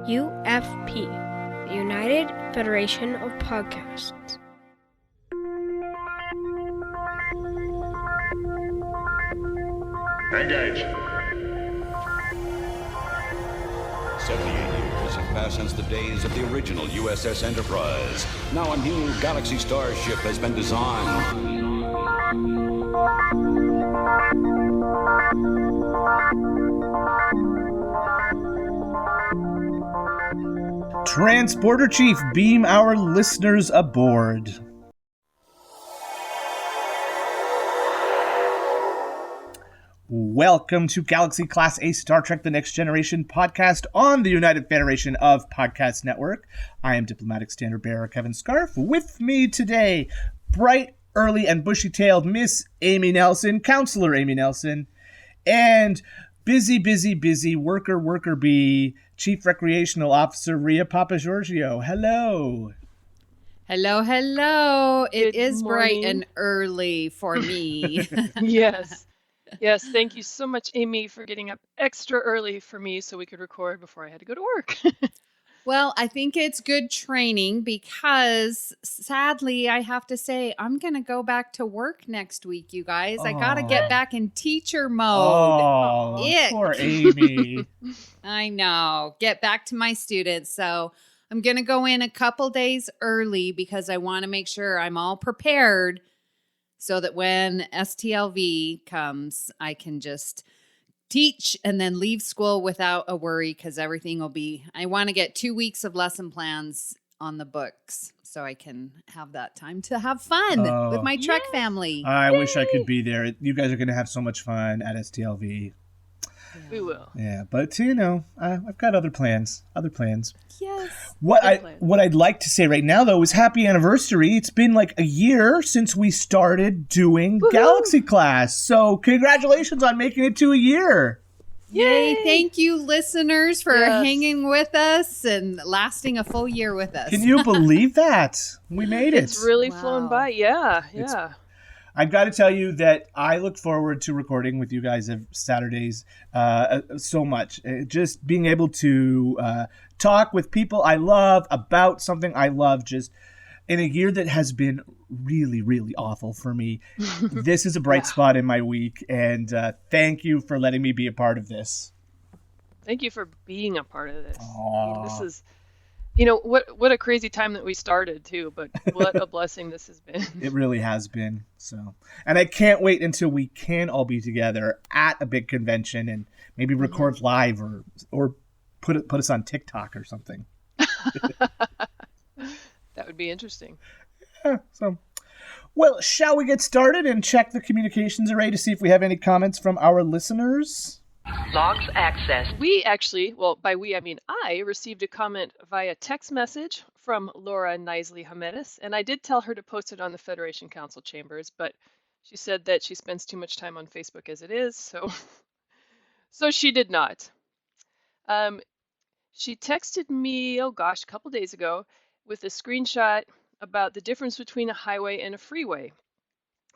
UFP, the United Federation of Podcasts. Engage. 78 years have passed since the days of the original USS Enterprise. Now a new Galaxy Starship has been designed. Transporter Chief, beam our listeners aboard. Welcome to Galaxy Class A Star Trek The Next Generation podcast on the United Federation of Podcast Network. I am Diplomatic Standard Bearer Kevin Scharf. With me today, bright, early, and bushy-tailed Miss Amy Nelson, Counselor Amy Nelson, and busy worker bee, Chief Recreational Officer Ria Papagiorgio. Hello. Hello. It is morning. bright and early for me. Yes. Thank you so much, Amy, for getting up extra early for me so we could record before I had to go to work. Well, I think it's good training because sadly, I have to say, I'm going to go back to work next week, you guys. I got to get back in teacher mode. Poor Amy. I know. Get back to my students. So I'm going to go in a couple days early because I want to make sure I'm all prepared so that when STLV comes, I can just teach and then leave school without a worry because everything will be, I want to get 2 weeks of lesson plans on the books so I can have that time to have fun with my Trek family. I wish I could be there. You guys are going to have so much fun at STLV. We will. Yeah, but I've got other plans. Yes. What I'd like to say right now, though, is happy anniversary. It's been like a year since we started doing Galaxy Class. So congratulations on making it to a year. Yay. Thank you, listeners, for hanging with us and lasting a full year with us. Can you believe that? We made it. It's really flown by. Yeah. I've got to tell you that I look forward to recording with you guys on Saturdays so much. Just being able to talk with people I love about something I love, just in a year that has been really, really awful for me. This is a bright spot in my week, and thank you for letting me be a part of this. Thank you for being a part of this. Aww. This is, what a crazy time that we started too, but what a blessing this has been. It really has been. So, and I can't wait until we can all be together at a big convention and maybe record live or put us on TikTok or something. That would be interesting. Yeah, well, shall we get started and check the communications array to see if we have any comments from our listeners? Logs access. We actually, well, by we, I mean I received a comment via text message from Laura Nisley Jimenez, and I did tell her to post it on the Federation Council chambers, but she said that she spends too much time on Facebook as it is, so she did not. She texted me, a couple days ago, with a screenshot about the difference between a highway and a freeway.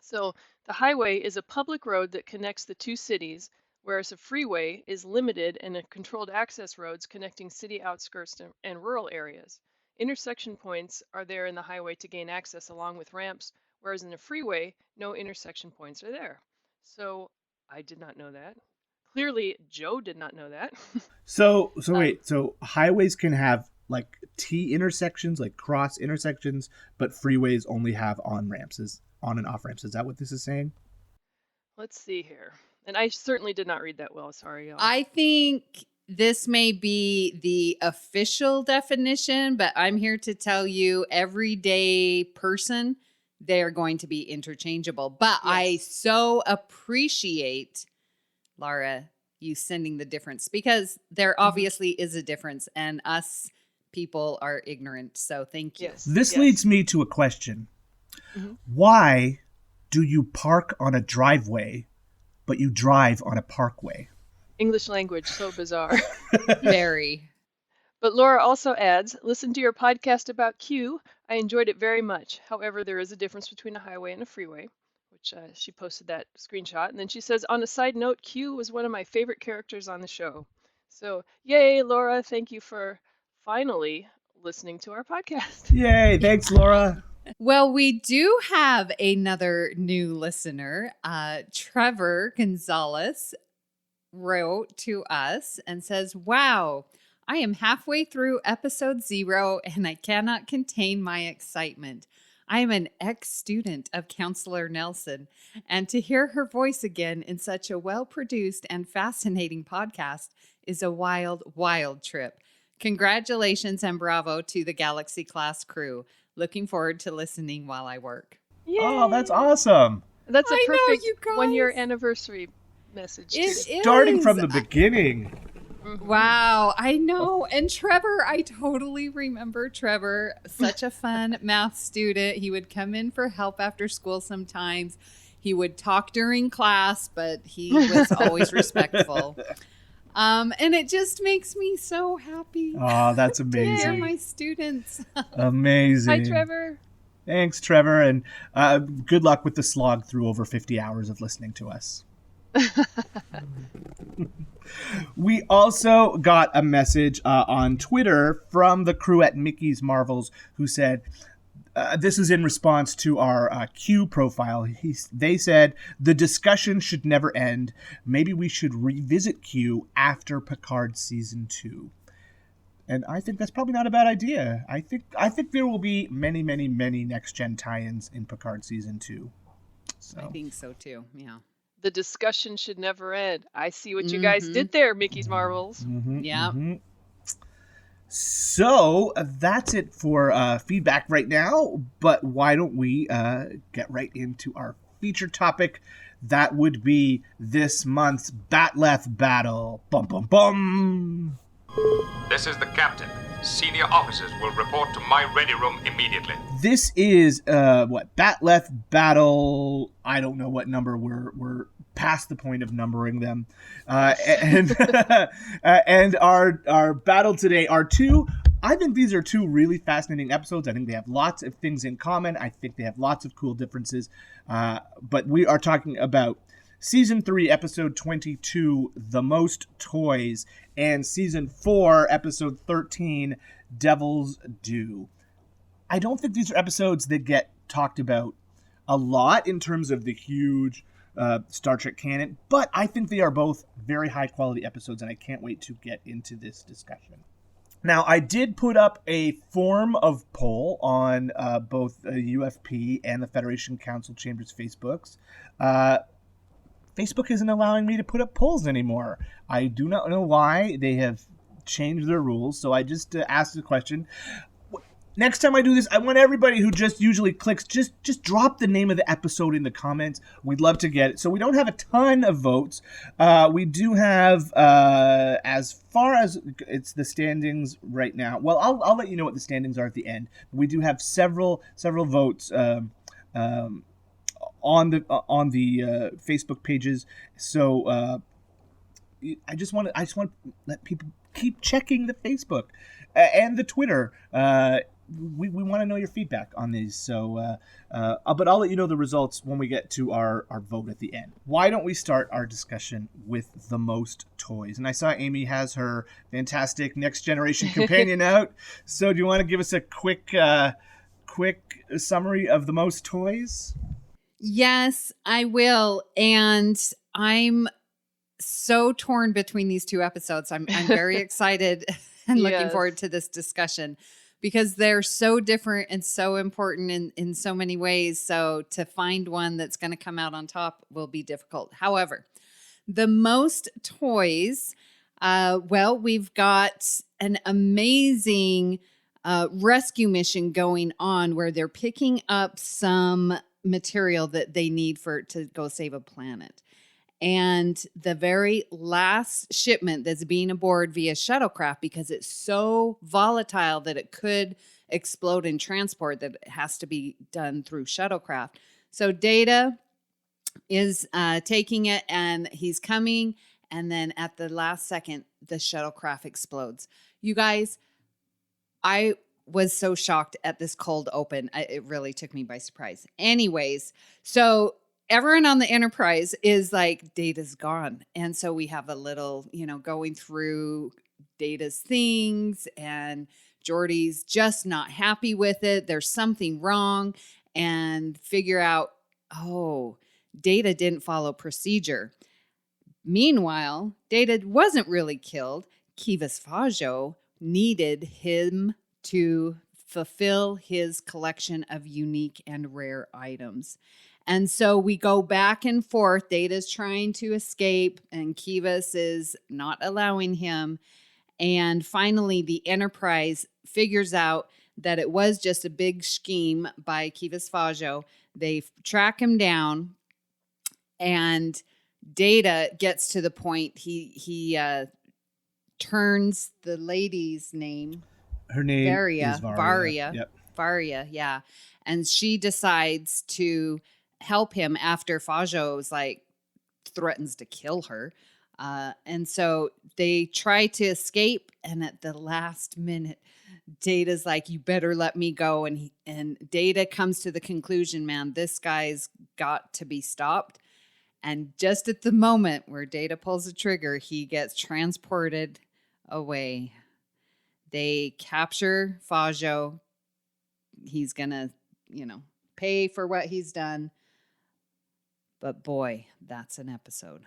So the highway is a public road that connects the two cities, whereas a freeway is limited and a controlled access roads connecting city outskirts and rural areas. Intersection points are there in the highway to gain access along with ramps, whereas in a freeway, no intersection points are there. So I did not know that. Clearly, Joe did not know that. So highways can have like T intersections, like cross intersections, but freeways only have on and off ramps. Is that what this is saying? Let's see here. And I certainly did not read that well. Sorry, y'all. I think this may be the official definition, but I'm here to tell you, everyday person, they're going to be interchangeable. But yes. I so appreciate, Laura, you sending the difference, because there obviously is a difference, and us people are ignorant. So thank you. Yes. This leads me to a question. Mm-hmm. Why do you park on a driveway, but you drive on a parkway? English language, so bizarre. Very. But Laura also adds, listen to your podcast about Q. I enjoyed it very much. However, there is a difference between a highway and a freeway, which she posted that screenshot. And then she says, on a side note, Q was one of my favorite characters on the show. So yay, Laura. Thank you for finally listening to our podcast. Yay. Thanks, Laura. Well, we do have another new listener. Trevor Gonzalez wrote to us and says, "Wow, I am halfway through episode 0 and I cannot contain my excitement. I am an ex-student of Counselor Nelson, and to hear her voice again in such a well-produced and fascinating podcast is a wild, wild trip. Congratulations and bravo to the Galaxy Class crew. Looking forward to listening while I work." Yay! Oh, that's awesome. That's a I know, perfect you guys. 1-year anniversary message. It too. Starting is. from the beginning. Wow, I know. And Trevor, I totally remember Trevor, such a fun math student. He would come in for help after school sometimes. He would talk during class, but he was always respectful. And it just makes me so happy. Oh, that's They're amazing. my students. Amazing. Hi, Trevor. Thanks, Trevor. And good luck with the slog through over 50 hours of listening to us. We also got a message on Twitter from the crew at Mickey's Marvels who said, this is in response to our Q profile. They said, the discussion should never end. Maybe we should revisit Q after Picard Season 2. And I think that's probably not a bad idea. I think there will be many, many, many next-gen tie-ins in Picard Season 2. So. I think so too, yeah. The discussion should never end. I see what you guys did there, Mickey's Marvels. Yeah. So that's it for feedback right now. But why don't we get right into our feature topic? That would be this month's Batleth Battle. Bum, bum, bum. This is the captain. Senior officers will report to my ready room immediately. This is Batleth Battle. I don't know what number we're past the point of numbering them, and our battle today are two. I think these are two really fascinating episodes. I think they have lots of things in common. I think they have lots of cool differences. But we are talking about Season 3, Episode 22, The Most Toys, and Season 4, Episode 13, Devil's Due. I don't think these are episodes that get talked about a lot in terms of the huge Star Trek canon, but I think they are both very high-quality episodes, and I can't wait to get into this discussion. Now, I did put up a form of poll on both UFP and the Federation Council Chambers Facebooks. Facebook isn't allowing me to put up polls anymore. I do not know why. They have changed their rules, so I just asked the question. Next time I do this, I want everybody who just usually clicks, just drop the name of the episode in the comments. We'd love to get it. So we don't have a ton of votes. We do have, as far as it's the standings right now. Well, I'll let you know what the standings are at the end. We do have several votes on the Facebook pages. So I just want to let people keep checking the Facebook and the Twitter. We want to know your feedback on these. So, but I'll let you know the results when we get to our vote at the end. Why don't we start our discussion with The Most Toys? And I saw Amy has her fantastic Next Generation companion out. So do you want to give us a quick summary of The Most Toys? Yes, I will. And I'm so torn between these two episodes. I'm very excited and looking forward to this discussion because they're so different and so important in so many ways. So to find one that's going to come out on top will be difficult. However, The Most Toys, we've got an amazing rescue mission going on where they're picking up some material that they need to go save a planet. And the very last shipment that's being aboard via shuttlecraft, because it's so volatile that it could explode in transport, that it has to be done through shuttlecraft. So Data is taking it and he's coming. And then at the last second, the shuttlecraft explodes. You guys, I was so shocked at this cold open. It really took me by surprise. Anyways, so everyone on the Enterprise is like, Data's gone. And so we have a little, going through Data's things, and Geordi's just not happy with it. There's something wrong, and figure out, oh, Data didn't follow procedure. Meanwhile, Data wasn't really killed. Kivas Fajo needed him to fulfill his collection of unique and rare items. And so we go back and forth. Data's trying to escape, and Kivas is not allowing him. And finally, the Enterprise figures out that it was just a big scheme by Kivas Fajo. They track him down, and Data gets to the point. He turns the lady's name. Her name is Varia. Yep. Varia, yeah. And she decides to help him after Fajo's threatens to kill her. And so they try to escape, and at the last minute, Data's like, you better let me go. And Data comes to the conclusion, man, this guy's got to be stopped. And just at the moment where Data pulls the trigger, he gets transported away. They capture Fajo. He's going to, pay for what he's done. But boy, that's an episode.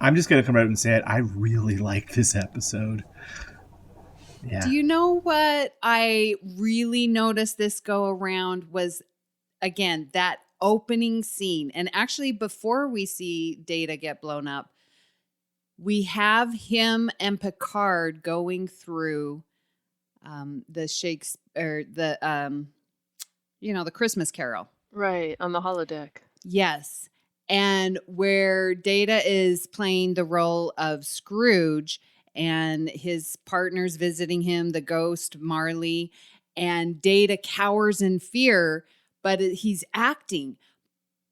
I'm just going to come out and say it. I really like this episode. Yeah. Do you know what I really noticed this go around was, again, that opening scene. And actually, before we see Data get blown up, we have him and Picard going through the Shakespeare, the Christmas Carol. Right, on the holodeck. Yes. And where Data is playing the role of Scrooge, and his partner's visiting him, the ghost Marley, and Data cowers in fear, but he's acting.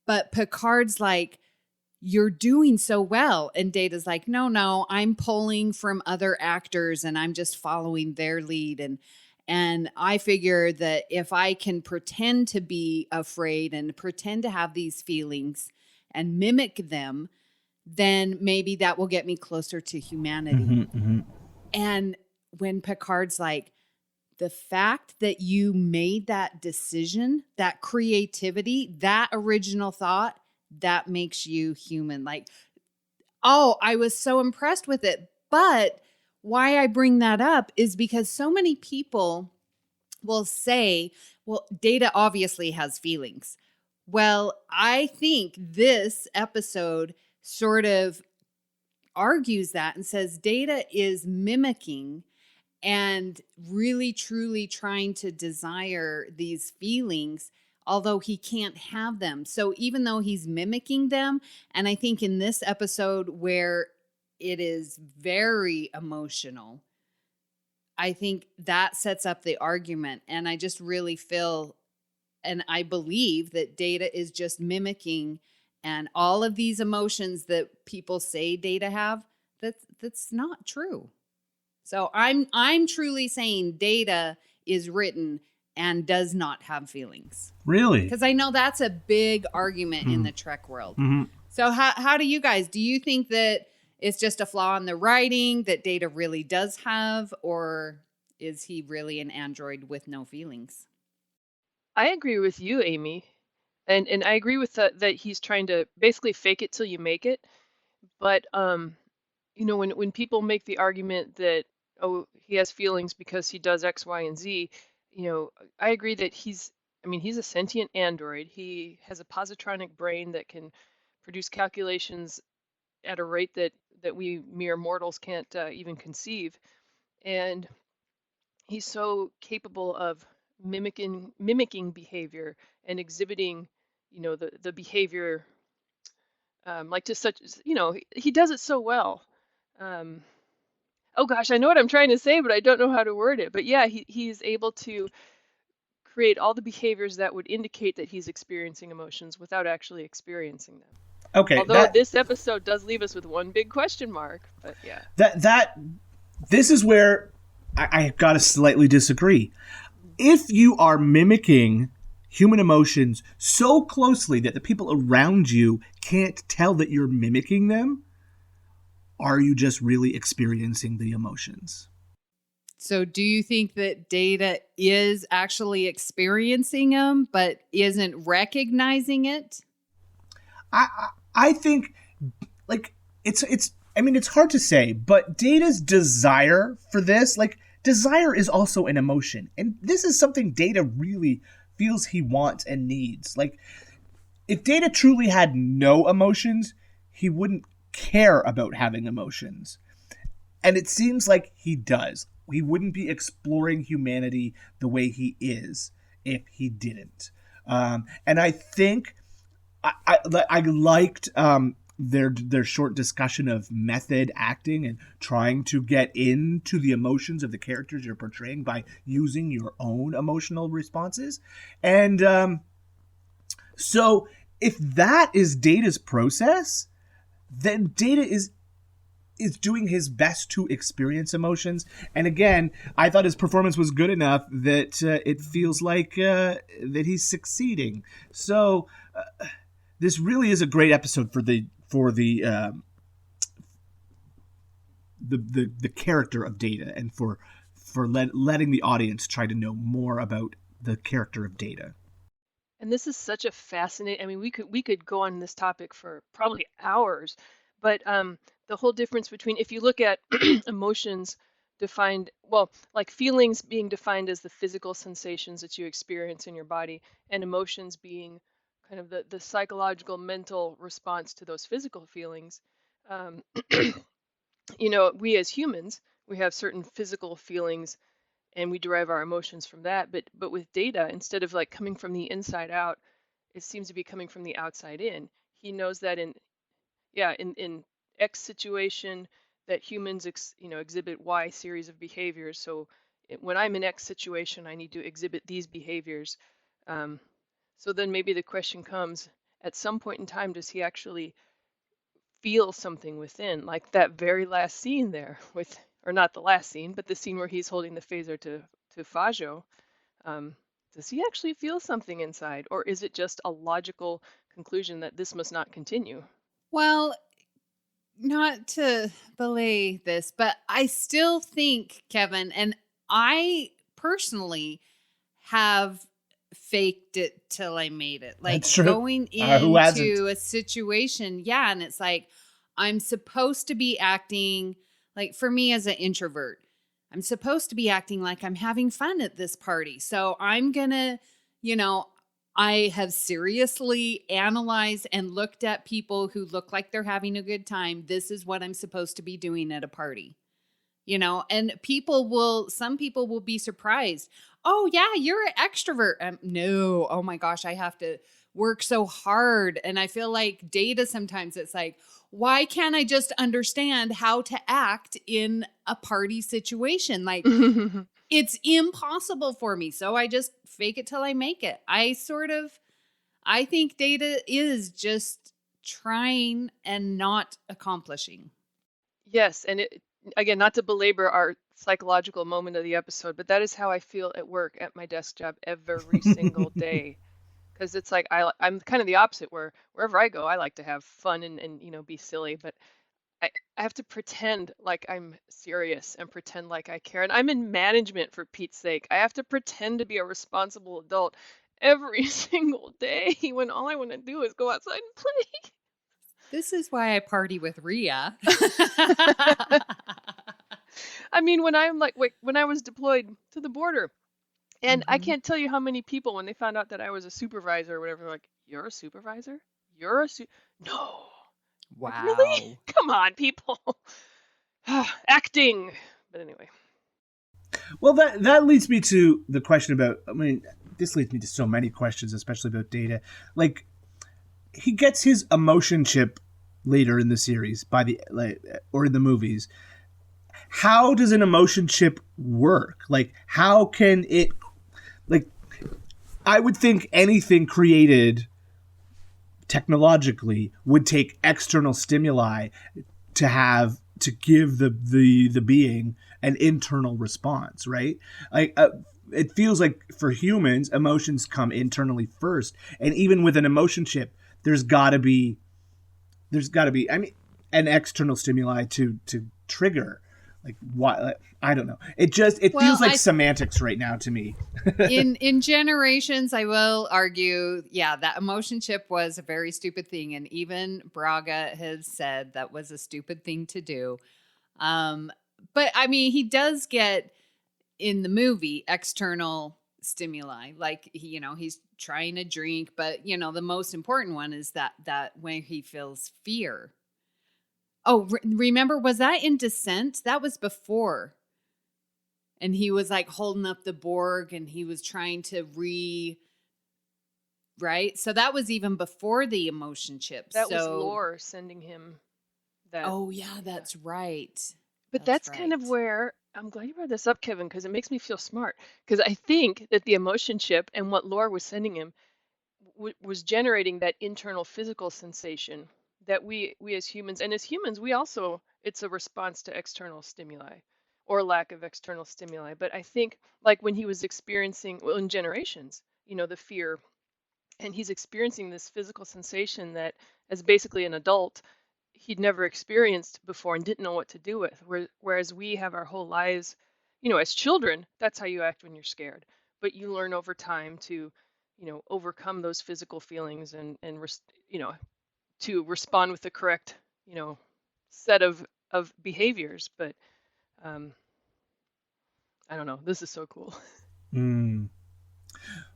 But Picard's like, you're doing so well. And Data's like, no, I'm pulling from other actors and I'm just following their lead. And I figure that if I can pretend to be afraid and pretend to have these feelings and mimic them, then maybe that will get me closer to humanity. Mm-hmm, mm-hmm. And when Picard's like, the fact that you made that decision, that creativity, that original thought, that makes you human. I was so impressed with it. But why I bring that up is because so many people will say, well, Data obviously has feelings. Well, I think this episode sort of argues that and says Data is mimicking and really, truly trying to desire these feelings, although he can't have them. So even though he's mimicking them, and I think in this episode where it is very emotional, I think that sets up the argument. And I just really feel, and I believe that Data is just mimicking, and all of these emotions that people say Data have, that's not true. So I'm truly saying Data is written and does not have feelings. Really? Because I know that's a big argument in the Trek world. Mm-hmm. So how do you guys, do you think that it's just a flaw in the writing that Data really does have, or is he really an android with no feelings? I agree with you, Amy. And I agree with that he's trying to basically fake it till you make it. But when people make the argument that, oh, he has feelings because he does X, Y, and Z, I agree that he's a sentient android. He has a positronic brain that can produce calculations at a rate that we mere mortals can't even conceive. And he's so capable of mimicking behavior and exhibiting, the behavior, like to such, he does it so well. Oh gosh, I know what I'm trying to say, but I don't know how to word it. But yeah, he's able to create all the behaviors that would indicate that he's experiencing emotions without actually experiencing them. Okay. Although this episode does leave us with one big question mark, but yeah. This is where I gotta slightly disagree. If you are mimicking human emotions so closely that the people around you can't tell that you're mimicking them, are you just really experiencing the emotions? So do you think that Data is actually experiencing them, but isn't recognizing it? I think, like, it's hard to say, but Data's desire for this, like, desire is also an emotion. And this is something Data really feels he wants and needs. Like, if Data truly had no emotions, he wouldn't care about having emotions. And it seems like he does. He wouldn't be exploring humanity the way he is if he didn't. And I think I liked their short discussion of method acting and trying to get into the emotions of the characters you're portraying by using your own emotional responses. And so if that is Data's process, then Data is doing his best to experience emotions. And again, I thought his performance was good enough that it feels like that he's succeeding. So this really is a great episode for the character of Data, and for letting the audience try to know more about the character of Data. And this is such a fascinating, I mean, we could go on this topic for probably hours, but the whole difference between, if you look at emotions defined, well, like feelings being defined as the physical sensations that you experience in your body, and emotions being kind of the psychological mental response to those physical feelings. We as humans, we have certain physical feelings and we derive our emotions from that. But with Data, instead of like coming from the inside out, it seems to be coming from the outside in. He knows that in X situation that humans exhibit Y series of behaviors. So when I'm in X situation, I need to exhibit these behaviors. So then maybe the question comes, at some point in time, does he actually feel something within, like that very last scene there with, or not the last scene, but the scene where he's holding the phaser to Fajo? Does he actually feel something inside, or is it just a logical conclusion that this must not continue? Well, not to belay this, but I still think, Kevin, and I personally have faked it till I made it. Like going into a situation, and it's like I'm supposed to be acting, like for me as an introvert, I'm supposed to be acting like I'm having fun at this party. So I'm gonna, I have seriously analyzed and looked at people who look like they're having a good time. This is what I'm supposed to be doing at a party, and some people will be surprised. Oh yeah, you're an extrovert. No, oh my gosh, I have to work so hard. And I feel like Data sometimes it's like, why can't I just understand how to act in a party situation? Like it's impossible for me. So I just fake it till I make it. I think Data is just trying and not accomplishing. Yes. And again, not to belabor our psychological moment of the episode, but that is how I feel at work at my desk job every single day. Because it's like I'm kind of the opposite, where wherever I go, I like to have fun and be silly, but I have to pretend like I'm serious and pretend like I care. And I'm in management, for Pete's sake. I have to pretend to be a responsible adult every single day when all I want to do is go outside and play. This is why I party with Rhea. I mean, when I was deployed to the border, and I can't tell you how many people, when they found out that I was a supervisor or whatever, like, you're a supervisor? You're a No. Wow. Like, really? Come on, people. Acting. But anyway. Well, that leads me to the question about, this leads me to so many questions, especially about Data. Like, he gets his emotion chip later in the series or in the movies. How does an emotion chip work? Like, how can it, like, I would think anything created technologically would take external stimuli to give the being an internal response, right? Like, it feels like for humans, emotions come internally first, and even with an emotion chip, there's got to be an external stimuli to trigger Like why? I don't know. It feels like semantics right now to me. in generations, I will argue, that emotion chip was a very stupid thing, and even Braga has said that was a stupid thing to do. But I mean, he does get in the movie external stimuli, like he's trying to drink, but the most important one is that when he feels fear. Oh, remember, was that in Descent? That was before. And he was like holding up the Borg and he was trying to right? So that was even before the emotion chip. That was Lore sending him that. Oh, yeah, that's right. But that's kind of where, I'm glad you brought this up, Kevin, because it makes me feel smart. Because I think that the emotion chip and what Lore was sending him was generating that internal physical sensation that we as humans, and as humans, we also, it's a response to external stimuli or lack of external stimuli. But I think like when he was experiencing, well, in Generations, the fear, and he's experiencing this physical sensation that as basically an adult, he'd never experienced before and didn't know what to do with. Whereas we have our whole lives, as children, that's how you act when you're scared. But you learn over time to, overcome those physical feelings and to respond with the correct, set of behaviors. But I don't know. This is so cool.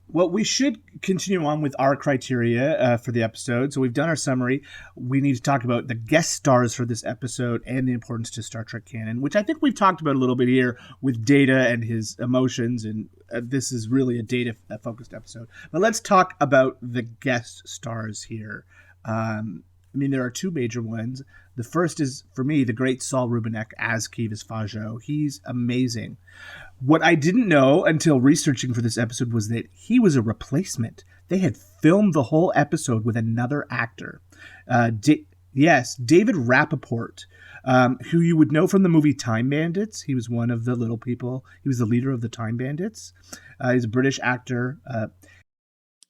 Well, we should continue on with our criteria for the episode. So we've done our summary. We need to talk about the guest stars for this episode and the importance to Star Trek canon, which I think we've talked about a little bit here with Data and his emotions. And this is really a Data-focused episode. But let's talk about the guest stars here. There are two major ones. The first is, for me, the great Saul Rubinek as Kivas Fajo. He's amazing. What I didn't know until researching for this episode was that he was a replacement. They had filmed the whole episode with another actor. Yes, David Rappaport, who you would know from the movie Time Bandits. He was one of the little people. He was the leader of the Time Bandits. He's a British actor.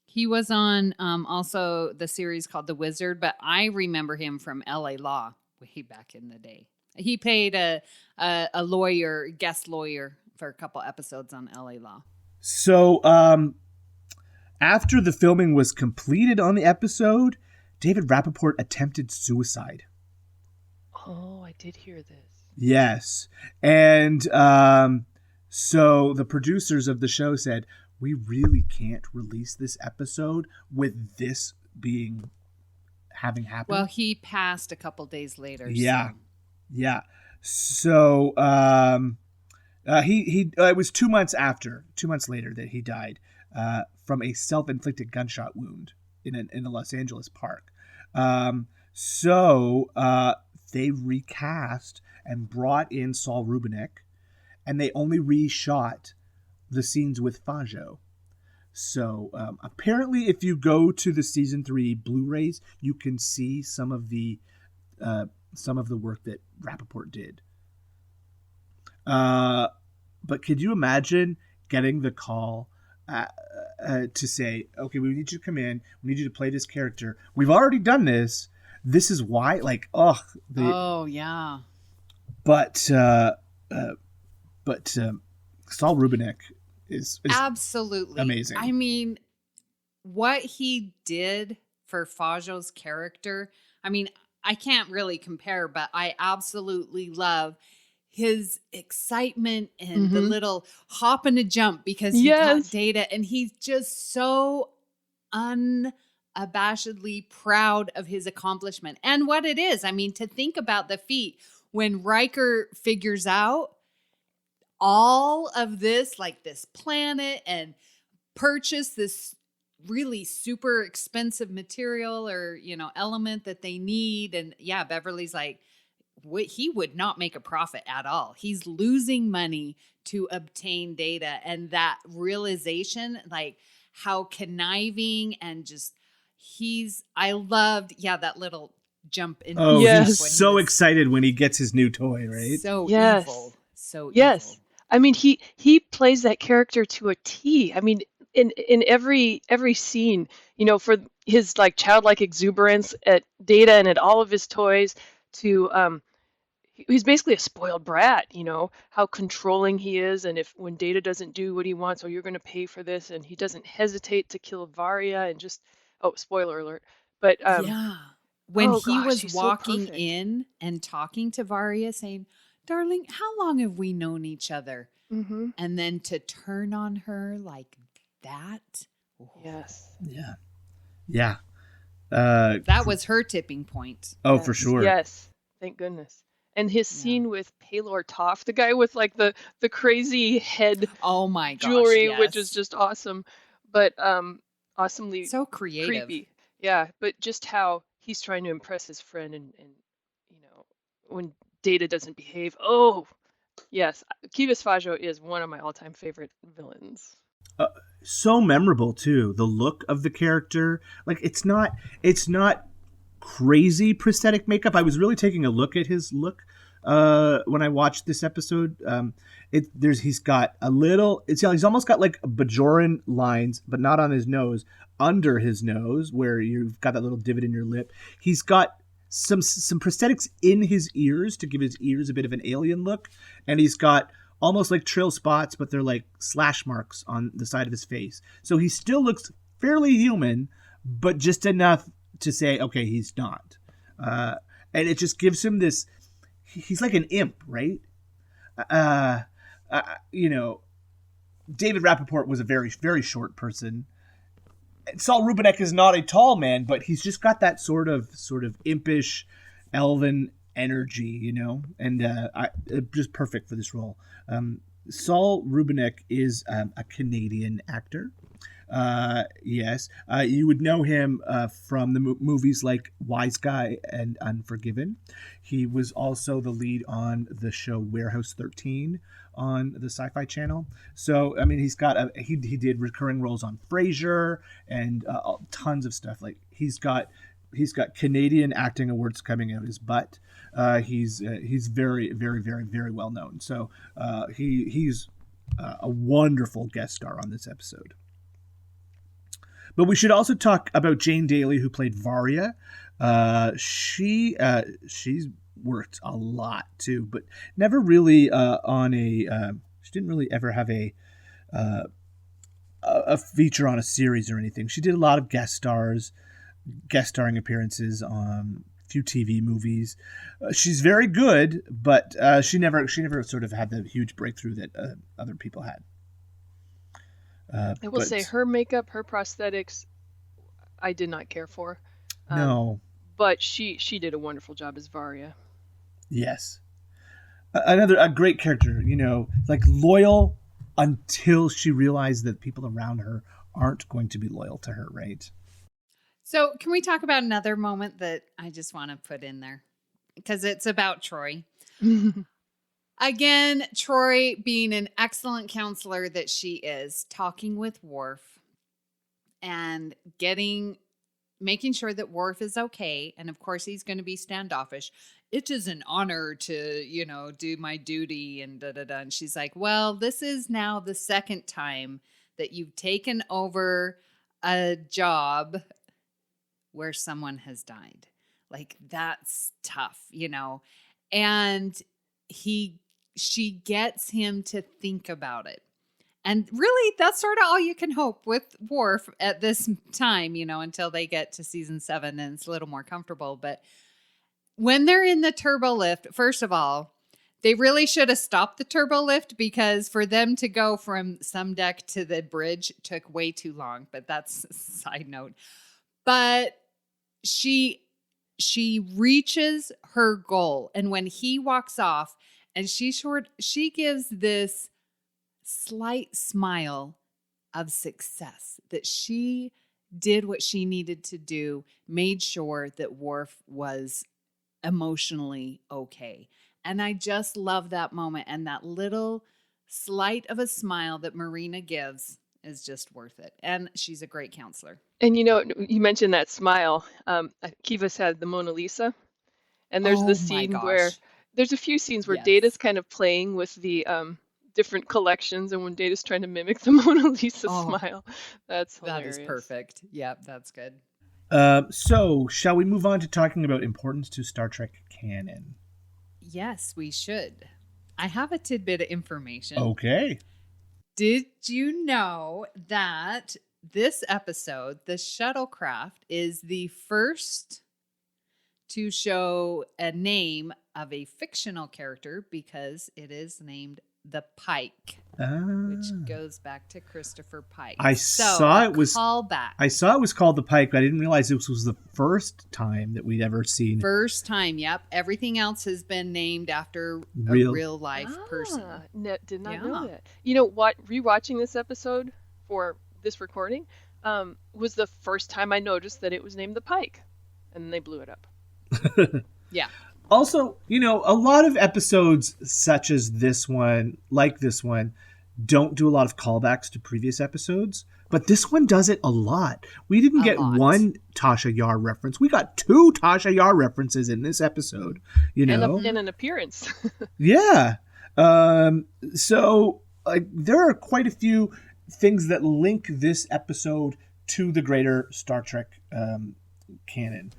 He was on also the series called The Wizard, but I remember him from L.A. Law way back in the day. He played a lawyer, guest lawyer, for a couple episodes on L.A. Law. So after the filming was completed on the episode, David Rappaport attempted suicide. Oh, I did hear this. Yes. And so the producers of the show said, we really can't release this episode with this having happened. Well, he passed a couple days later. Yeah. So. Yeah. So it was 2 months later that he died from a self-inflicted gunshot wound in a Los Angeles park. So they recast and brought in Saul Rubinek, and they only reshot the scenes with Fajo. So apparently, if you go to the season 3 Blu-rays, you can see some of the work that Rappaport did. But could you imagine getting the call to say, okay, we need you to come in. We need you to play this character. We've already done this. This is why, yeah. But Saul Rubinek is absolutely amazing. I mean, what he did for Fajo's character, I can't really compare, but I absolutely love his excitement and the little hop and a jump because he got Data, and he's just so unabashedly proud of his accomplishment and what it is. To think about the feat when Riker figures out all of this, like this planet, and purchase this really super expensive material or, element that they need. And yeah, Beverly's like, he would not make a profit at all. He's losing money to obtain Data. And that realization, like how conniving and just I loved, that little jump in. Oh, he's so excited when he gets his new toy, right? So evil. So yes. evil. He plays that character to a T. In every scene, for his like childlike exuberance at Data and at all of his toys, to he's basically a spoiled brat, how controlling he is. And when Data doesn't do what he wants, you're going to pay for this. And he doesn't hesitate to kill Varia and spoiler alert. But, Yeah. When he was he's so walking perfect. in and talking to Varia saying, darling, how long have we known each other? Mm-hmm. And then to turn on her like that. Yes. Yeah. Yeah. That was her tipping point. Oh, for sure. Yes. Thank goodness. And his scene with Paylor Toff, the guy with like the crazy head Oh my gosh, jewelry, yes. which is just awesome, but awesomely so creative. creepy. Yeah, but just how he's trying to impress his friend, and when Data doesn't behave. Oh, yes, Kivas Fajo is one of my all-time favorite villains. So memorable too. The look of the character, like it's not crazy prosthetic makeup. I was really taking a look at his look when I watched this episode. He's got a little. He's almost got like Bajoran lines, but not on his nose. Under his nose, where you've got that little divot in your lip. He's got some prosthetics in his ears to give his ears a bit of an alien look, and he's got almost like trill spots, but they're like slash marks on the side of his face. So he still looks fairly human, but just enough to say, okay, he's not. And it just gives him this, he's like an imp, right? David Rappaport was a very, very short person. Saul Rubinek is not a tall man, but he's just got that sort of impish, elven energy, and just perfect for this role. Saul Rubinek is a Canadian actor. Yes, you would know him from the movies like Wise Guy and Unforgiven. He was also the lead on the show Warehouse 13 on the Sci-Fi Channel. So, I mean, he's got he did recurring roles on Frasier and tons of stuff. Like he's got Canadian acting awards coming out his butt. He's very, very, very, very well known. So he's a wonderful guest star on this episode. But we should also talk about Jane Daly, who played Varia. She's worked a lot too, but never really she didn't really ever have a feature on a series or anything. She did a lot of guest starring appearances on a few TV movies. She's very good, but she never sort of had the huge breakthrough that other people had. I will say her makeup, her prosthetics, I did not care for. No. But she did a wonderful job as Varia. Yes. A great character, like loyal until she realized that people around her aren't going to be loyal to her, right? So can we talk about another moment that I just want to put in there? Because it's about Troy. Again, Troy being an excellent counselor that she is, talking with Worf and making sure that Worf is okay. And of course, he's going to be standoffish. It is an honor to, do my duty and da-da-da. And she's like, well, this is now the second time that you've taken over a job where someone has died. Like, that's tough, and she gets him to think about it. And really, that's sort of all you can hope with Worf at this time, until they get to season 7 and it's a little more comfortable. But when they're in the turbo lift, first of all, they really should have stopped the turbo lift, because for them to go from some deck to the bridge took way too long. But that's a side note. But she reaches her goal. And when he walks off, and she gives this slight smile of success that she did what she needed to do, made sure that Worf was emotionally okay. And I just love that moment. And that little slight of a smile that Marina gives is just worth it. And she's a great counselor. And you mentioned that smile. Kivas had the Mona Lisa. And there's this scene where there's a few scenes where Data's kind of playing with the different collections, and when Data's trying to mimic the Mona Lisa smile. That's hilarious. That is perfect. Yep, that's good. So shall we move on to talking about importance to Star Trek canon? Yes, we should. I have a tidbit of information. Okay. Did you know that this episode, the shuttlecraft, is the first to show a name of a fictional character because it is named the Pike, which goes back to Christopher Pike. I saw it was callback. I saw it was called the Pike, but I didn't realize this was the first time that we'd ever seen. First time, yep. Everything else has been named after a real life person. Did not know that. You know what? Rewatching this episode for this recording was the first time I noticed that it was named the Pike, and they blew it up. Yeah. Also, you know, a lot of episodes such as this one, like this one, don't do a lot of callbacks to previous episodes, but this one does it a lot. We didn't get one Tasha Yar reference. We got 2 Tasha Yar references in this episode, you know. And an appearance. Yeah. So there are quite a few things that link this episode to the greater Star Trek canon.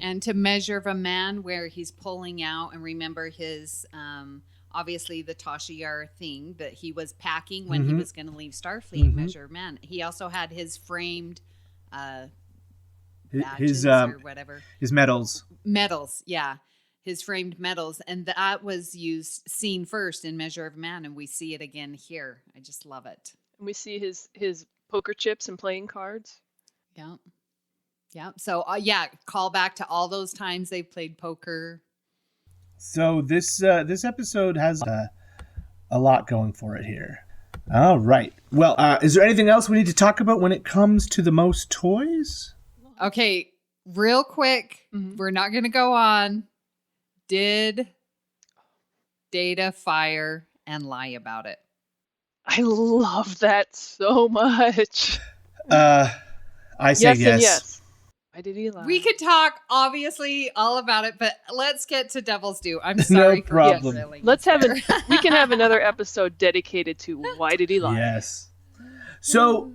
And to Measure of a Man, where he's pulling out, and remember his, obviously the Tasha Yar thing that he was packing when he was going to leave Starfleet, Measure of a Man. He also had his framed badges or whatever. His medals. Medals, yeah. His framed medals. And that was seen first in Measure of a Man, and we see it again here. I just love it. And we see his poker chips and playing cards. Yeah. Yeah. So, call back to all those times they played poker. So this episode has a lot going for it here. All right. Well, is there anything else we need to talk about when it comes to the most toys? Okay. Real quick. We're not going to go on. Did Data fire and lie about it? I love that so much. I say yes. And yes. Why did he lie? We could talk, obviously, all about it, but let's get to Devil's Due. I'm sorry. No problem. Let's we can have another episode dedicated to why did he lie. Yes. So,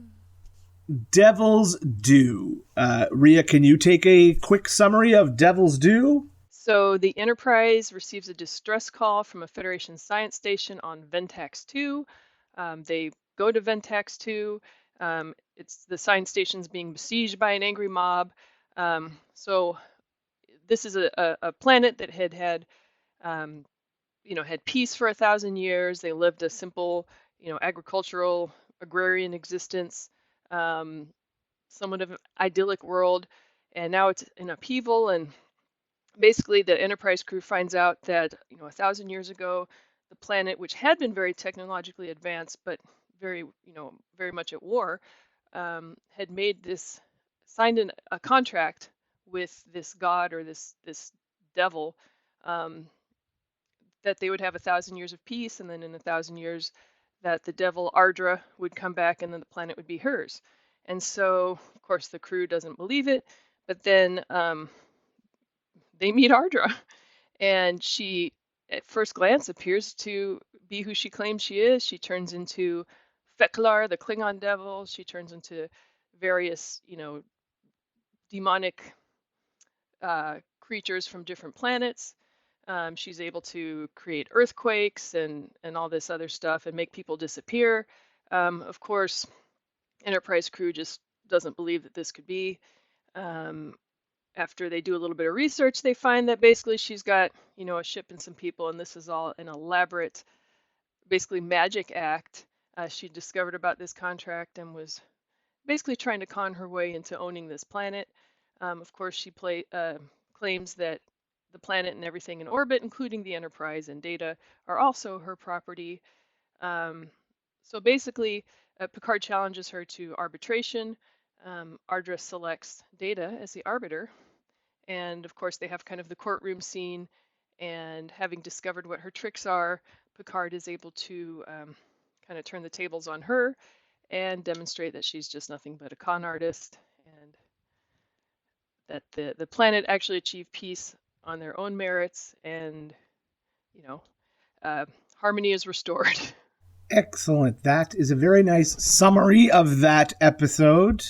Devil's Due. Rhea, can you take a quick summary of Devil's Due? So, the Enterprise receives a distress call from a Federation science station on Ventax 2. They go to Ventax 2. It's the science station's being besieged by an angry mob. So this is a planet that had peace for 1,000 years. They lived a simple, agricultural, agrarian existence, somewhat of an idyllic world. And now it's in upheaval. And basically the Enterprise crew finds out that, 1,000 years ago, the planet, which had been very technologically advanced, but very much at war, had signed a contract with this god or this devil, that they would have 1,000 years of peace, and then in 1,000 years that the devil Ardra would come back and then the planet would be hers. And so, of course, the crew doesn't believe it, but then they meet Ardra, and she, at first glance, appears to be who she claims she is. She turns into Feklar, the Klingon devil. She turns into various, demonic creatures from different planets. She's able to create earthquakes and all this other stuff and make people disappear. Of course, Enterprise crew just doesn't believe that this could be. After they do a little bit of research, they find that basically she's got, a ship and some people, and this is all an elaborate, basically magic act. She discovered about this contract and was basically trying to con her way into owning this planet. Of course, she claims that the planet and everything in orbit, including the Enterprise and Data, are also her property. So basically, Picard challenges her to arbitration. Ardra selects Data as the arbiter. And of course, they have kind of the courtroom scene. And having discovered what her tricks are, Picard is able to kind of turn the tables on her and demonstrate that she's just nothing but a con artist, and that the planet actually achieved peace on their own merits, and harmony is restored. Excellent. That is a very nice summary of that episode.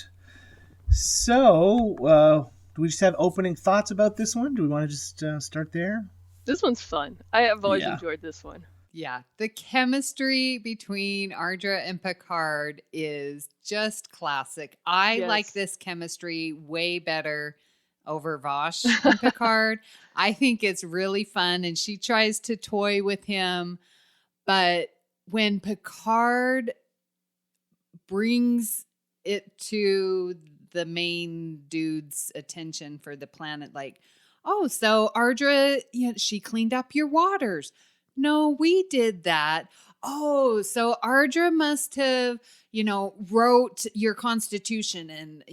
So, do we just have opening thoughts about this one? Do we want to just start there? This one's fun. I have always Yeah. enjoyed this one. Yeah, the chemistry between Ardra and Picard is just classic. I like Yes. this chemistry way better over Vosh and Picard. I think it's really fun, and she tries to toy with him. But when Picard brings it to the main dude's attention for the planet, like, oh, so Ardra, she cleaned up your waters. No, we did that. Oh, so Ardra must have, wrote your constitution and,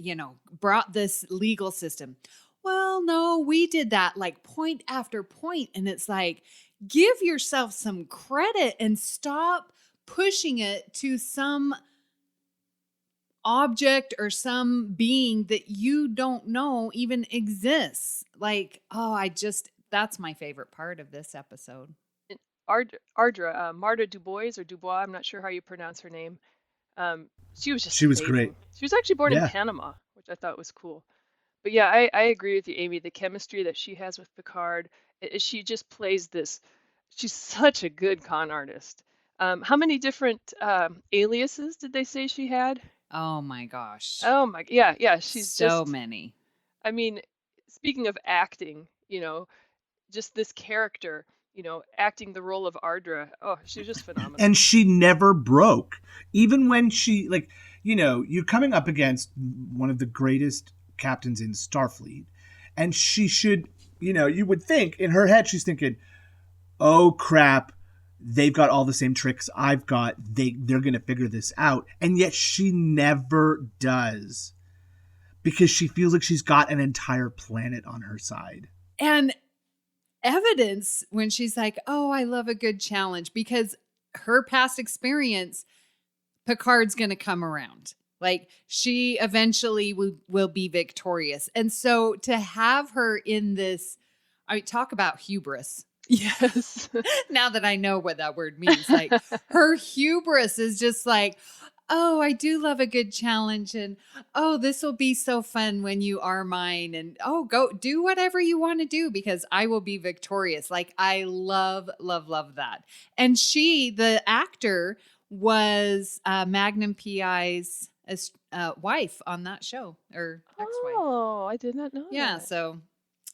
brought this legal system. Well, no, we did that, like point after point. And it's like, give yourself some credit and stop pushing it to some object or some being that you don't know even exists. Like, that's my favorite part of this episode. Ardra, Marta Dubois or Dubois, I'm not sure how you pronounce her name. She was amazing. great. She was actually born Yeah. in Panama, which I thought was cool. But yeah, I agree with you, Amy. The chemistry that she has with Picard, she just plays this. She's such a good con artist. How many different aliases did they say she had? Oh my gosh. Oh my, yeah. She's so just many. I mean, speaking of acting, just this character, acting the role of Ardra. Oh, she was just phenomenal. And she never broke. Even when she, you're coming up against one of the greatest captains in Starfleet. And she should, you would think in her head, she's thinking, oh crap, they've got all the same tricks I've got. They're going to figure this out. And yet she never does. Because she feels like she's got an entire planet on her side. And evidence when she's like, oh, I love a good challenge, because her past experience, Picard's going to come around. Like, she eventually will be victorious. And so to have her in this, talk about hubris. Yes. Now that I know what that word means, like her hubris is just like, oh, I do love a good challenge. And, oh, this will be so fun when you are mine. And, oh, go do whatever you want to do because I will be victorious. Like, I love, love, love that. And the actor, was Magnum PI's wife on that show, or ex-wife. Oh, I did not know Yeah, that. so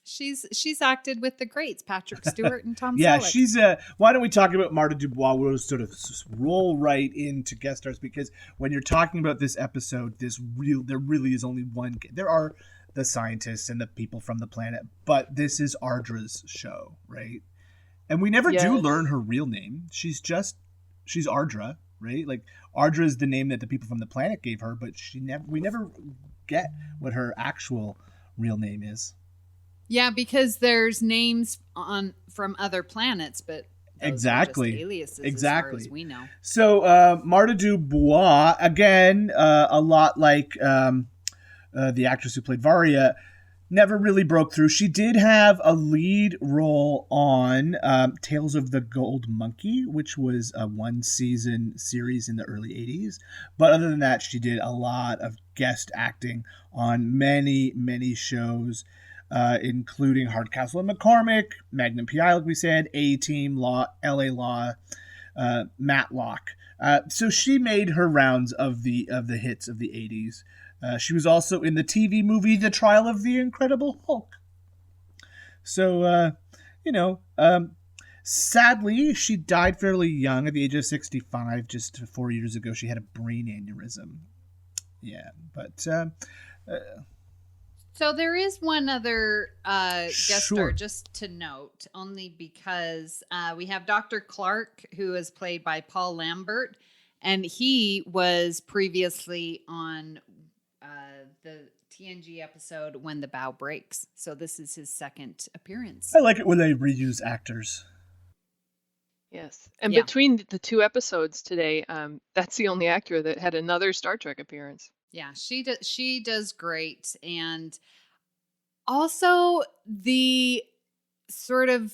she's acted with the greats, Patrick Stewart and Tom Yeah, Selleck. she's why don't we talk about Marta Dubois? We'll sort of roll right into guest stars, because when you're talking about this episode, there really is only one. There are the scientists and the people from the planet, but this is Ardra's show, right? And we never do learn her real name. She's Ardra, right? Like, Ardra is the name that the people from the planet gave her, but we never get what her actual real name is. Yeah, because there's names from other planets, but those exactly are just aliases exactly as far as we know. So Marta Dubois, again, a lot like the actress who played Varia, never really broke through. She did have a lead role on Tales of the Gold Monkey, which was a one-season series in the early 80s. But other than that, she did a lot of guest acting on many, many shows, including Hardcastle and McCormick, Magnum PI, like we said, A-Team, Law, LA Law, Matlock. So she made her rounds of the hits of the 80s. She was also in the TV movie The Trial of the Incredible Hulk. So, sadly, she died fairly young at the age of 65, just 4 years ago. She had a brain aneurysm. Yeah, but... So there is one other guest Sure. star, just to note, only because we have Dr. Clark, who is played by Paul Lambert, and he was previously on the TNG episode When the Bow Breaks. So this is his second appearance. I like it when they reuse actors. Yes. And Yeah. between the two episodes today, that's the only actor that had another Star Trek appearance. Yeah, she does great. And also the sort of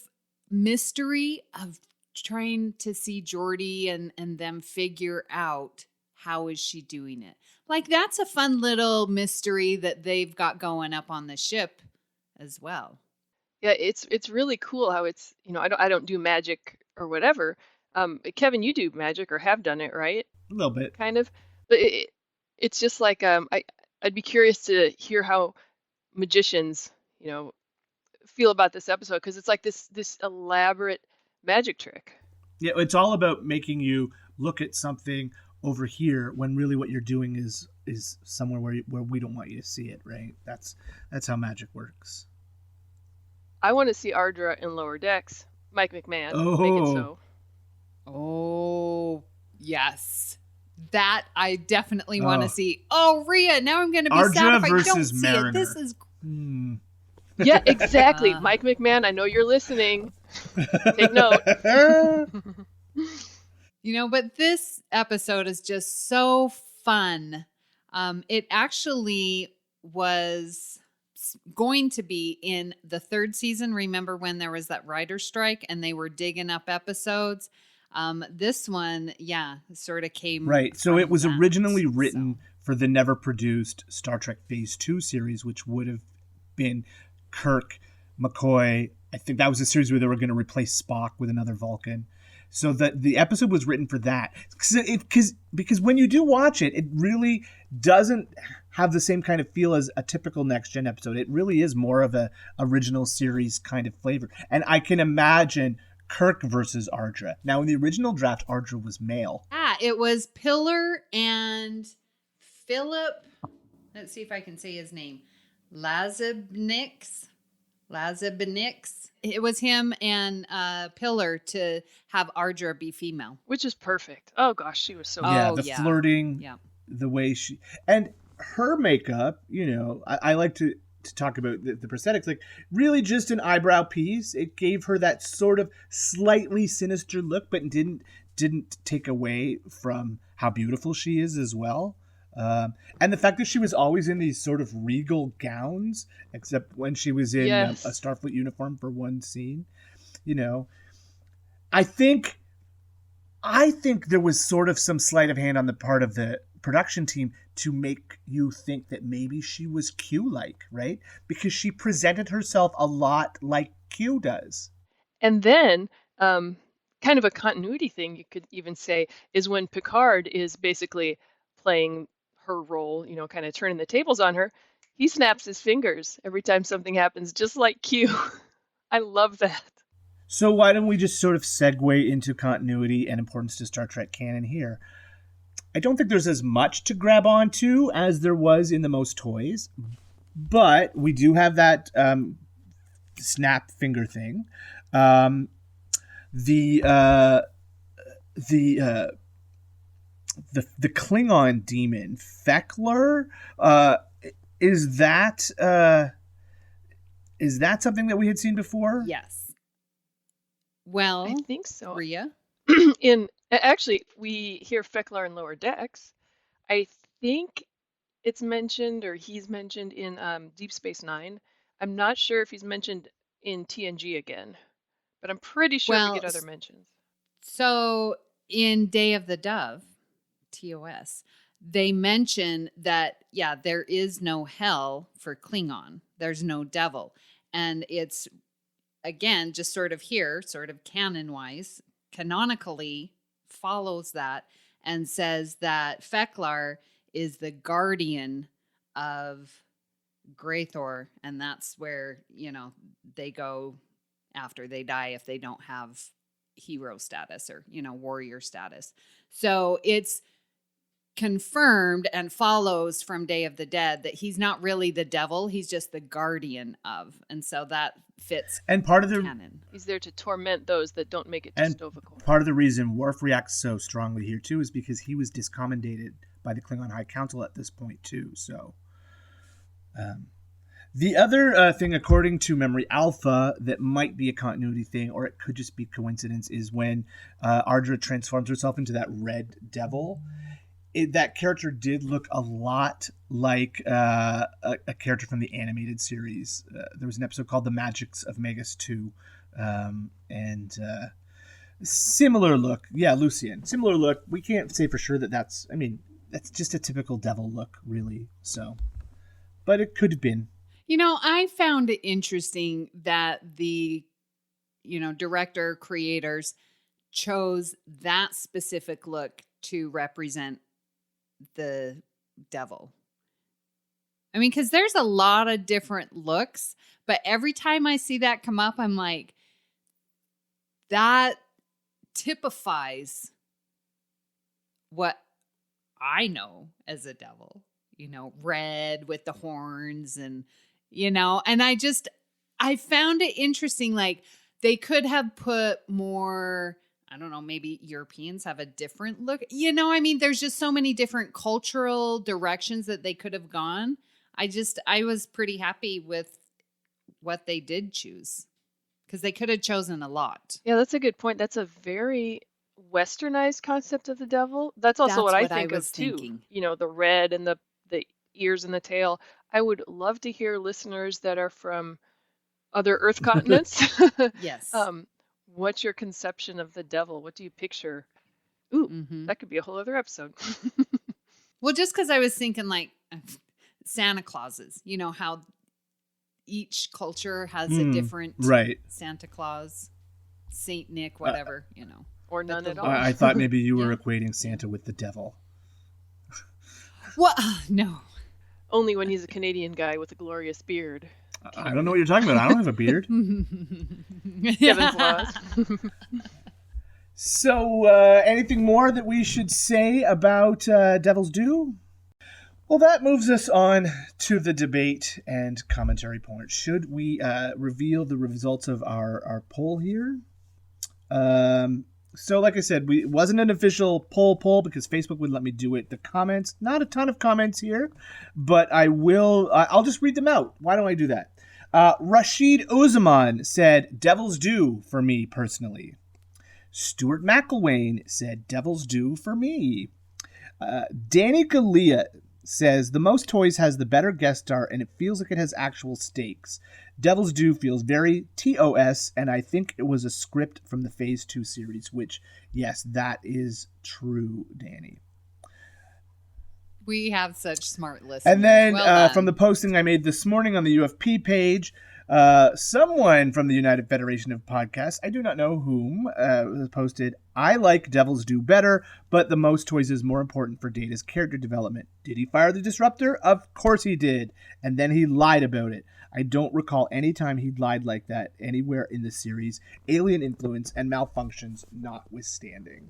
mystery of trying to see Geordi and them figure out how is she doing it. Like, that's a fun little mystery that they've got going up on the ship as well. Yeah, it's really cool how it's, I don't do magic or whatever. Kevin, you do magic or have done it, right? A little bit. Kind of. But it's just like I'd be curious to hear how magicians, feel about this episode, because it's like this elaborate magic trick. Yeah, it's all about making you look at something over here when really what you're doing is somewhere where we don't want you to see it, right? That's how magic works. I want to see Ardra in Lower Decks. Mike McMahon, Oh. make it so. Oh, yes. That I definitely want to see. Oh, Rhea, now I'm going to be Ardra sad if I don't versus see Mariner. it. This is... Yeah, exactly. Mike McMahon, I know you're listening. Take note. But this episode is just so fun. It actually was going to be in the third season. Remember when there was that writer's strike and they were digging up episodes? This one, sort of came right. So it was that, originally written for the never produced Star Trek Phase 2 series, which would have been Kirk, McCoy. I think that was a series where they were going to replace Spock with another Vulcan. So the episode was written for that. Because when you do watch it, it really doesn't have the same kind of feel as a typical Next Gen episode. It really is more of a original series kind of flavor. And I can imagine Kirk versus Ardra. Now, in the original draft, Ardra was male. It was Pillar and Philip. Let's see if I can say his name. Lazabnix. It was him and Pillar to have Ardra be female. Which is perfect. Oh, gosh, she was so Yeah, flirting, yeah. The way she... And her makeup, I like to talk about the prosthetics, like really just an eyebrow piece. It gave her that sort of slightly sinister look, but didn't take away from how beautiful she is as well. And the fact that she was always in these sort of regal gowns, except when she was in a Starfleet uniform for one scene, I think there was sort of some sleight of hand on the part of the production team to make you think that maybe she was Q-like, right? Because she presented herself a lot like Q does. And then, kind of a continuity thing, you could even say, is when Picard is basically playing her role, kind of turning the tables on her, he snaps his fingers every time something happens, just like Q. I love that. So why don't we just sort of segue into continuity and importance to Star Trek canon here? I don't think there's as much to grab onto as there was in the most toys, but we do have that snap finger thing. The Klingon demon Fekler, is that something that we had seen before? Yes. Well, I think so. Rhea? Actually, we hear Feklar in Lower Decks. I think it's mentioned, or he's mentioned in Deep Space Nine. I'm not sure if he's mentioned in TNG again, but I'm pretty sure we get other mentions. So in Day of the Dove, TOS, they mention that, there is no hell for Klingon. There's no devil. And it's, again, just sort of here, sort of canon-wise, canonically follows that and says that Feklar is the guardian of Graythor, and that's where, they go after they die if they don't have hero status or, warrior status. So it's confirmed and follows from Day of the Dead that he's not really the devil, he's just the guardian of, and so that fits. And part of the canon. He's there to torment those that don't make it to Stoffel. Part of the reason Worf reacts so strongly here too is because he was discommendated by the Klingon High Council at this point too. So the other thing, according to Memory Alpha, that might be a continuity thing, or it could just be coincidence, is when Ardra transforms herself into that red devil. That character did look a lot like a character from the animated series. There was an episode called The Magics of Megas 2, and similar look. Yeah, Lucian. Similar look. We can't say for sure that's just a typical devil look, really. So, but it could have been. I found it interesting that the, director creators chose that specific look to represent the devil. I mean, because there's a lot of different looks, but every time I see that come up, I'm like, that typifies what I know as a devil, red with the horns and, and I found it interesting. Like they could have put more, I don't know, maybe Europeans have a different look. I mean, there's just so many different cultural directions that they could have gone. I was pretty happy with what they did choose because they could have chosen a lot. Yeah, that's a good point. That's a very westernized concept of the devil. That's also what I think of too. Thinking. The red and the ears and the tail. I would love to hear listeners that are from other Earth continents. Yes. What's your conception of the devil? What do you picture? Ooh, that could be a whole other episode. Well, just because I was thinking like Santa Clauses, how each culture has a different Santa Claus, Saint Nick, whatever, Or none at all. I thought maybe you were equating Santa with the devil. What? No. Only when he's a Canadian guy with a glorious beard. I don't know what you're talking about. I don't have a beard. Kevin's laws. So, anything more that we should say about Devil's Due? Well, that moves us on to the debate and commentary point. Should we reveal the results of our poll here? So, like I said, it wasn't an official poll because Facebook wouldn't let me do it. The comments, not a ton of comments here, but I will. I'll just read them out. Why don't I do that? Rashid Ozaman said, Devil's Due for me personally. Stuart McElwain said, Devil's Due for me. Danny Galea says, the most toys has the better guest star and it feels like it has actual stakes. Devil's Due feels very TOS, and I think it was a script from the Phase 2 series, which, yes, that is true, Danny. We have such smart listeners. And then from the posting I made this morning on the UFP page, someone from the United Federation of Podcasts, I do not know whom, posted, I like Devil's Due better, but the most toys is more important for Data's character development. Did he fire the disruptor? Of course he did. And then he lied about it. I don't recall any time he'd lied like that anywhere in the series, alien influence and malfunctions notwithstanding.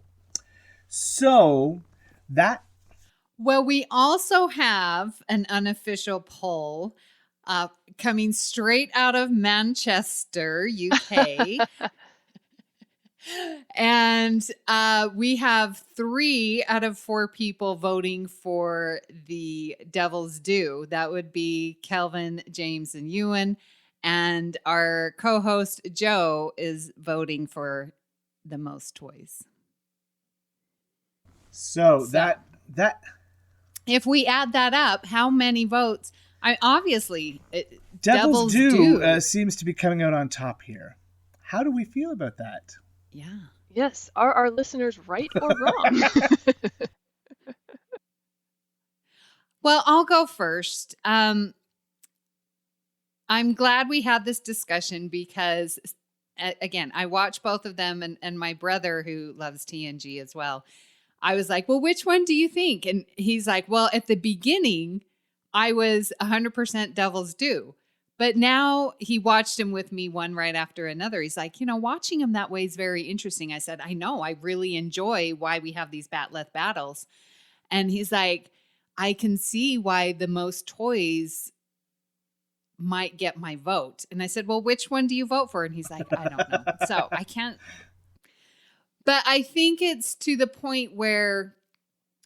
So, that... Well, we also have an unofficial poll coming straight out of Manchester, UK. And we have 3 out of 4 people voting for the Devil's Due. That would be Kelvin, James, and Ewan. And our co-host, Joe, is voting for the most toys. So that if we add that up, how many votes? Obviously, Devil's Due seems to be coming out on top here. How do we feel about that? Yeah. Yes. Are our listeners right or wrong? Well, I'll go first. I'm glad we had this discussion because, again, I watch both of them and my brother who loves TNG as well. I was like, well, which one do you think? And he's like, well, at the beginning, I was 100% Devil's Due. But now he watched him with me one right after another. He's like, watching him that way is very interesting. I said, I know. I really enjoy why we have these Batleth battles. And he's like, I can see why the most toys might get my vote. And I said, well, which one do you vote for? And he's like, I don't know. So I can't. But I think it's to the point where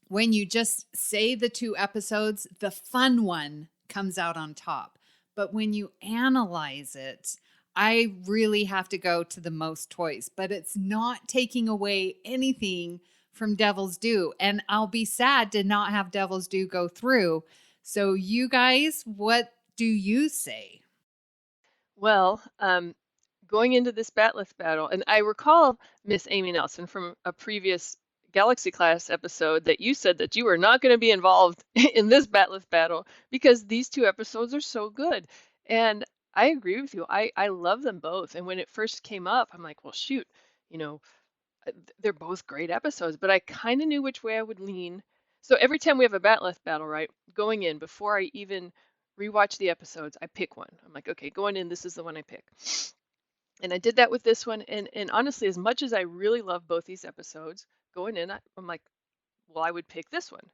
when you just say the 2 episodes, the fun one comes out on top. But when you analyze it, I really have to go to the most toys. But it's not taking away anything from Devil's Due. And I'll be sad to not have Devil's Due go through. So you guys, what do you say? Well, going into this Batleth battle, and I recall Miss Amy Nelson from a previous Galaxy Class episode that you said that you were not going to be involved in this Batleth battle because these 2 episodes are so good. And I agree with you. I love them both. And when it first came up, I'm like, well, shoot, you know, they're both great episodes, but I kind of knew which way I would lean. So every time we have a Batleth battle, right, going in, before I even rewatch the episodes, I pick one. I'm like, okay, going in, this is the one I pick. And I did that with this one. And honestly, as much as I really love both these episodes, going in, I'm like, well, I would pick this one.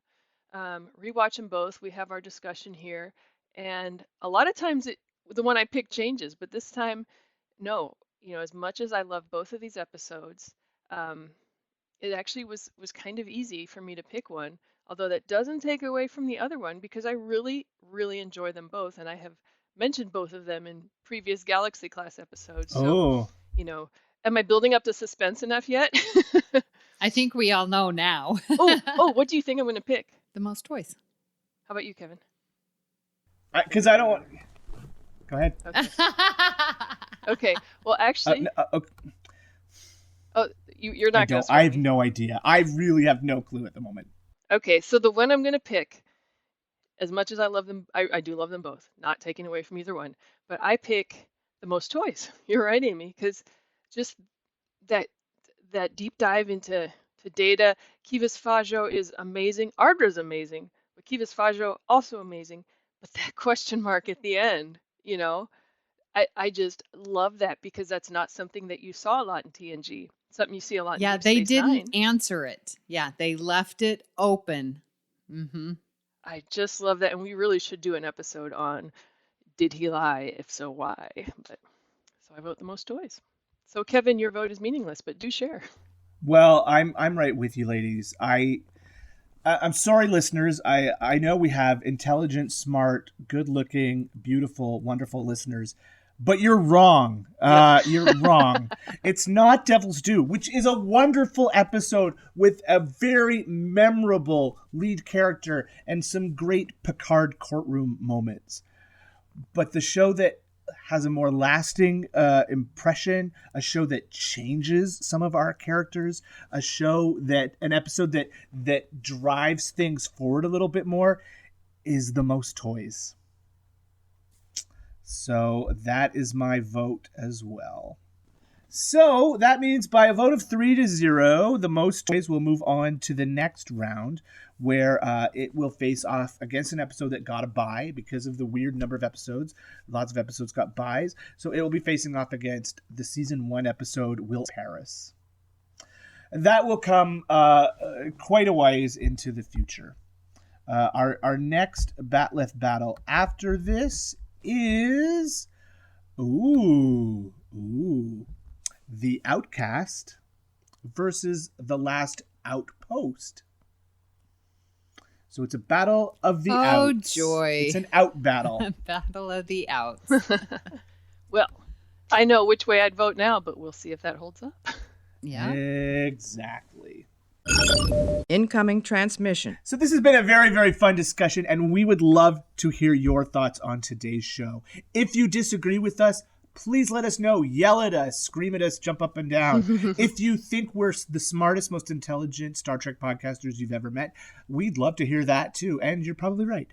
Rewatch them both. We have our discussion here. And a lot of times the one I pick changes, but this time, no. You know, as much as I love both of these episodes, it actually was kind of easy for me to pick one, although that doesn't take away from the other one because I really, really enjoy them both. And I have mentioned both of them in previous Galaxy class episodes. So, you know, am I building up the suspense enough yet? I think we all know now. What do you think I'm going to pick? The most toys. How about you, Kevin? Because I don't want... Go ahead. Okay. Okay. Well, actually... Oh, you're not going to... I have no idea. I really have no clue at the moment. Okay, so the one I'm going to pick, as much as I love them, I do love them both, not taking away from either one, but I pick the most toys. You're right, Amy, because just that deep dive into data. Kivas Fajo is amazing. Ardra's amazing, but Kivas Fajo also amazing. But that question mark at the end, you know, I just love that because that's not something that you saw a lot in TNG. Something you see a lot in Yeah, Deep they Space didn't Nine. answer it. Yeah, they left it open. I just love that. And we really should do an episode on did he lie? If so, why? But so I vote the most toys. So Kevin, your vote is meaningless, but do share. Well, I'm right with you, ladies. I'm sorry, listeners. I know we have intelligent, smart, good-looking, beautiful, wonderful listeners, but you're wrong. You're wrong. It's not Devil's Due, which is a wonderful episode with a very memorable lead character and some great Picard courtroom moments. But the show that has a more lasting impression, a show that changes some of our characters, an episode that drives things forward a little bit more, is The Most Toys. So that is my vote as well. So that means by a vote of 3-0, The Most Toys will move on to the next round, where it will face off against an episode that got a bye because of the weird number of episodes. Lots of episodes got byes. So it will be facing off against the season 1 episode, Will Paris. And that will come quite a ways into the future. Our next Batleth battle after this is... The Outcast versus The Last Outpost. So it's a battle of the outs. Oh, joy. It's an out battle. Battle of the outs. Well, I know which way I'd vote now, but we'll see if that holds up. Yeah. Exactly. Incoming transmission. So this has been a very, very fun discussion, and we would love to hear your thoughts on today's show. If you disagree with us, please let us know. Yell at us, scream at us, jump up and down. If you think we're the smartest, most intelligent Star Trek podcasters you've ever met, we'd love to hear that too. And you're probably right.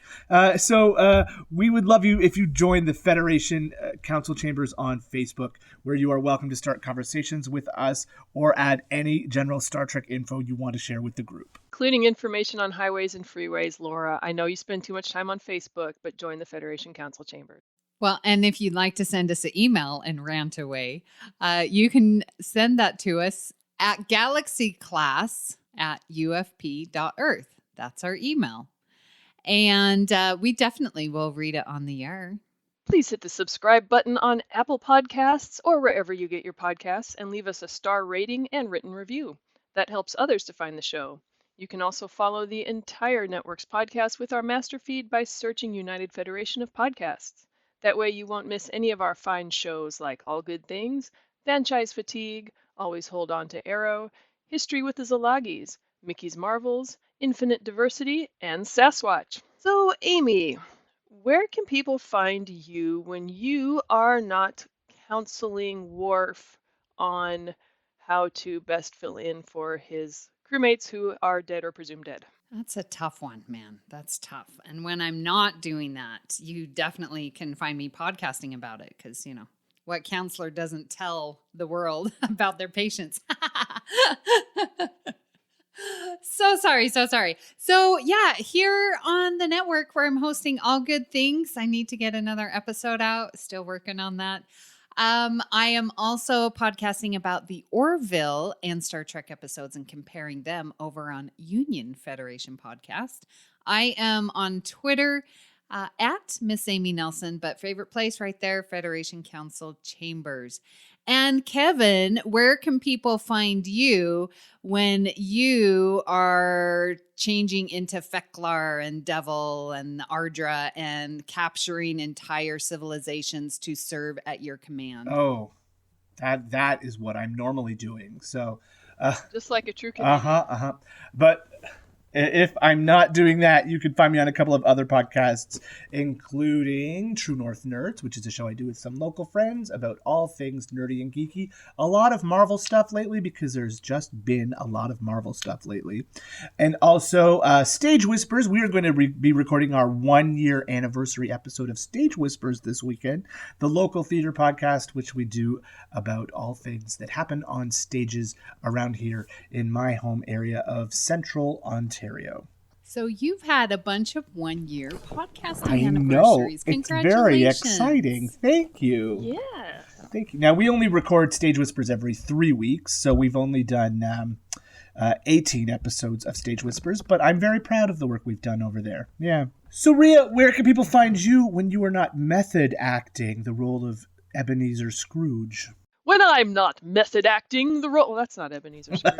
So we would love you if you join the Federation Council Chambers on Facebook, where you are welcome to start conversations with us or add any general Star Trek info you want to share with the group. Including information on highways and freeways. Laura, I know you spend too much time on Facebook, but join the Federation Council Chambers. Well, and if you'd like to send us an email and rant away, you can send that to us at galaxyclass@ufp.earth. That's our email. And we definitely will read it on the air. Please hit the subscribe button on Apple Podcasts or wherever you get your podcasts and leave us a star rating and written review. That helps others to find the show. You can also follow the entire network's podcast with our master feed by searching United Federation of Podcasts. That way you won't miss any of our fine shows like All Good Things, Franchise Fatigue, Always Hold On to Arrow, History with the Szilagys, Mickey's Marvels, Infinite Diversity, and Sasquatch. So, Amy, where can people find you when you are not counseling Worf on how to best fill in for his crewmates who are dead or presumed dead? That's a tough one, man. That's tough. And when I'm not doing that, you definitely can find me podcasting about it because, what counselor doesn't tell the world about their patients? So sorry. So yeah, here on the network where I'm hosting All Good Things, I need to get another episode out. Still working on that. I am also podcasting about the Orville and Star Trek episodes and comparing them over on Union Federation Podcast. I am on Twitter at Miss Amy Nelson, but favorite place right there, Federation Council Chambers. And Kevin, where can people find you when you are changing into Feklar and Devil and Ardra and capturing entire civilizations to serve at your command? Oh, that is what I'm normally doing. So, Just like a true Canadian. But if I'm not doing that, you can find me on a couple of other podcasts, including True North Nerds, which is a show I do with some local friends about all things nerdy and geeky. A lot of Marvel stuff lately because there's just been a lot of Marvel stuff lately. And also Stage Whispers. We are going to be recording our 1-year anniversary episode of Stage Whispers this weekend, the local theater podcast, which we do about all things that happen on stages around here in my home area of Central Ontario. So you've had a bunch of 1-year podcasting I know. anniversaries. It's very exciting. Thank you. Yeah. Thank you. Now, we only record Stage Whispers every 3 weeks, so we've only done 18 episodes of Stage Whispers, but I'm very proud of the work we've done over there. Yeah. So, Rhea, where can people find you when you are not method acting the role of Ebenezer Scrooge? When I'm not method acting the role... Well, that's not Ebenezer Scrooge.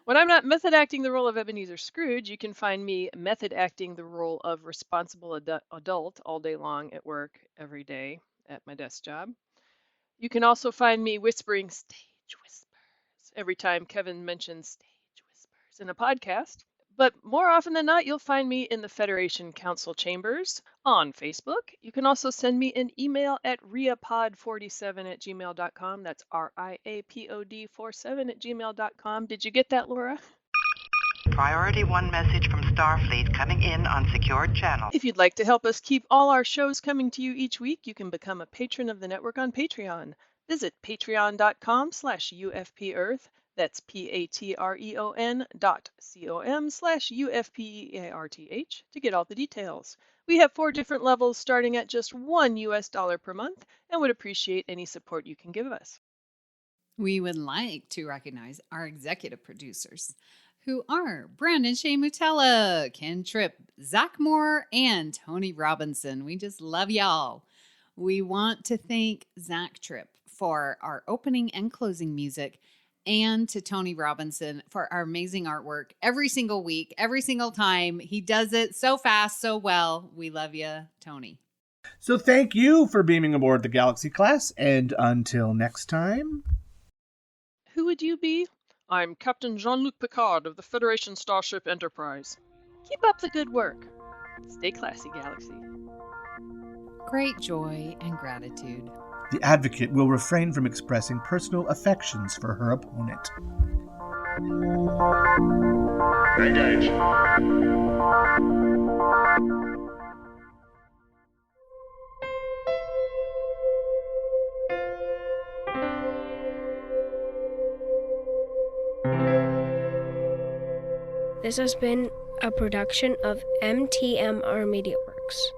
When I'm not method acting the role of Ebenezer Scrooge, you can find me method acting the role of responsible adult all day long at work every day at my desk job. You can also find me whispering stage whispers every time Kevin mentions stage whispers in a podcast. But more often than not, you'll find me in the Federation Council Chambers on Facebook. You can also send me an email at riapod47@gmail.com. That's RIAPOD47@gmail.com. Did you get that, Laura? Priority 1 message from Starfleet coming in on secured channel. If you'd like to help us keep all our shows coming to you each week, you can become a patron of the network on Patreon. Visit patreon.com/UFPearth. That's patreon.com/UFPEARTH to get all the details. We have 4 different levels starting at just $1 per month and would appreciate any support you can give us. We would like to recognize our executive producers, who are Brandon Shea Mutella, Ken Tripp, Zach Moore, and Tony Robinson. We just love y'all. We want to thank Zach Tripp for our opening and closing music, and to Tony Robinson for our amazing artwork every single week, every single time. He does it so fast, so well. We love you, Tony. So thank you for beaming aboard the Galaxy class, and until next time. Who would you be? I'm Captain Jean-Luc Picard of the Federation Starship Enterprise. Keep up the good work. Stay classy, Galaxy. Great joy and gratitude. The Advocate will refrain from expressing personal affections for her opponent. Engage. This has been a production of MTMR Media Works.